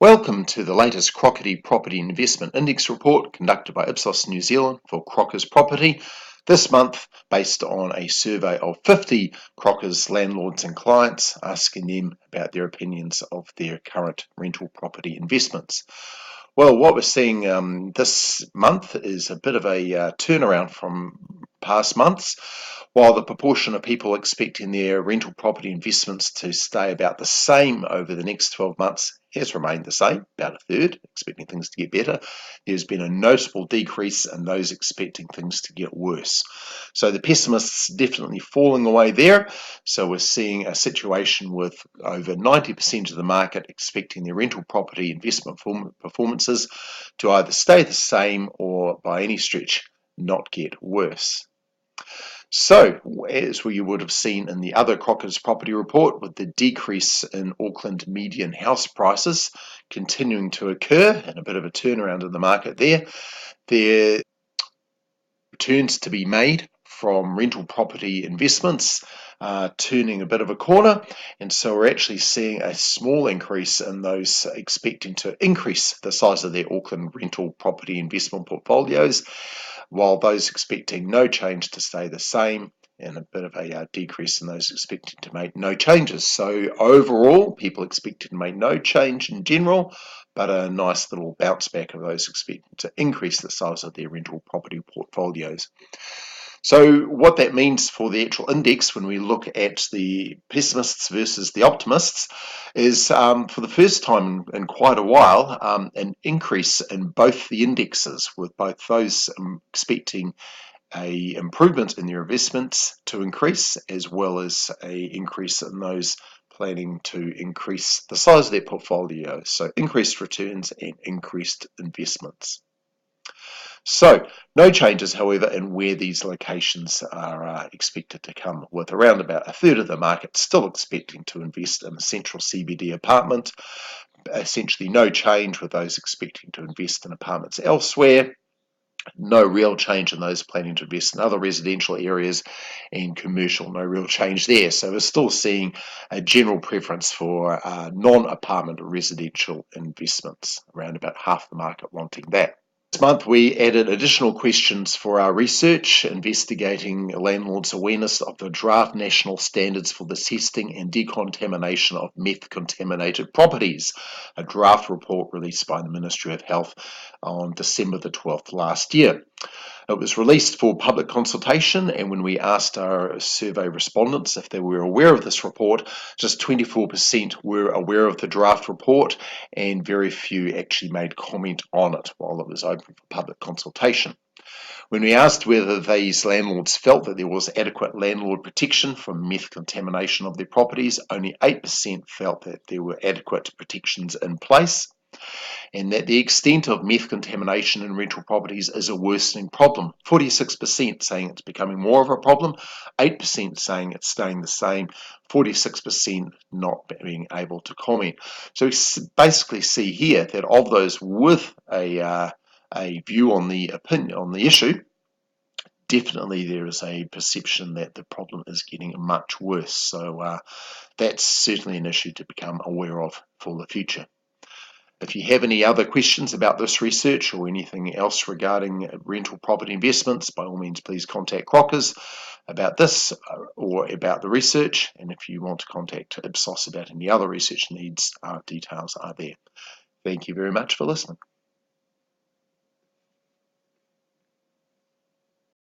Welcome to the latest Crockers Property Investment Index report conducted by Ipsos New Zealand for Crockers Property. This month, based on a survey of 50 Crockers landlords and clients, asking them about their opinions of their current rental property investments. Well, what we're seeing this month is a bit of a turnaround from past months. While the proportion of people expecting their rental property investments to stay about the same over the next 12 months has remained the same, about a third, expecting things to get better, there's been a noticeable decrease in those expecting things to get worse. So the pessimists definitely falling away there. So we're seeing a situation with over 90% of the market expecting their rental property investment performances to either stay the same or by any stretch not get worse. So, as you would have seen in the other Crockers property report, with the decrease in Auckland median house prices continuing to occur and a bit of a turnaround in the market there are returns to be made from rental property investments turning a bit of a corner, and so we're actually seeing a small increase in those expecting to increase the size of their Auckland rental property investment portfolios, while those expecting no change to stay the same, and a bit of a decrease in those expecting to make no changes. So overall, people expecting to make no change in general, but a nice little bounce back of those expecting to increase the size of their rental property portfolios. So what that means for the actual index when we look at the pessimists versus the optimists is for the first time in quite a while an increase in both the indexes, with both those expecting a improvement in their investments to increase, as well as a increase in those planning to increase the size of their portfolio. So increased returns and increased investments. So, no changes, however, in where these locations are expected to come, with around about a third of the market still expecting to invest in a central CBD apartment. Essentially no change with those expecting to invest in apartments elsewhere. No real change in those planning to invest in other residential areas, and commercial, no real change there. So we're still seeing a general preference for non-apartment residential investments, around about half the market wanting that. This month we added additional questions for our research, investigating landlords' awareness of the draft national standards for the testing and decontamination of meth-contaminated properties, a draft report released by the Ministry of Health on December the 12th last year. It was released for public consultation, and when we asked our survey respondents if they were aware of this report, just 24% were aware of the draft report, and very few actually made comment on it while it was open for public consultation. When we asked whether these landlords felt that there was adequate landlord protection from meth contamination of their properties, only 8% felt that there were adequate protections in place, and that the extent of meth contamination in rental properties is a worsening problem. 46% saying it's becoming more of a problem, 8% saying it's staying the same, 46% not being able to comment. So we basically see here that of those with a view on the opinion on the issue, definitely there is a perception that the problem is getting much worse. So that's certainly an issue to become aware of for the future. If you have any other questions about this research or anything else regarding rental property investments, by all means please contact Crockers about this or about the research, and if you want to contact Ipsos about any other research needs, our details are there. Thank you very much for listening.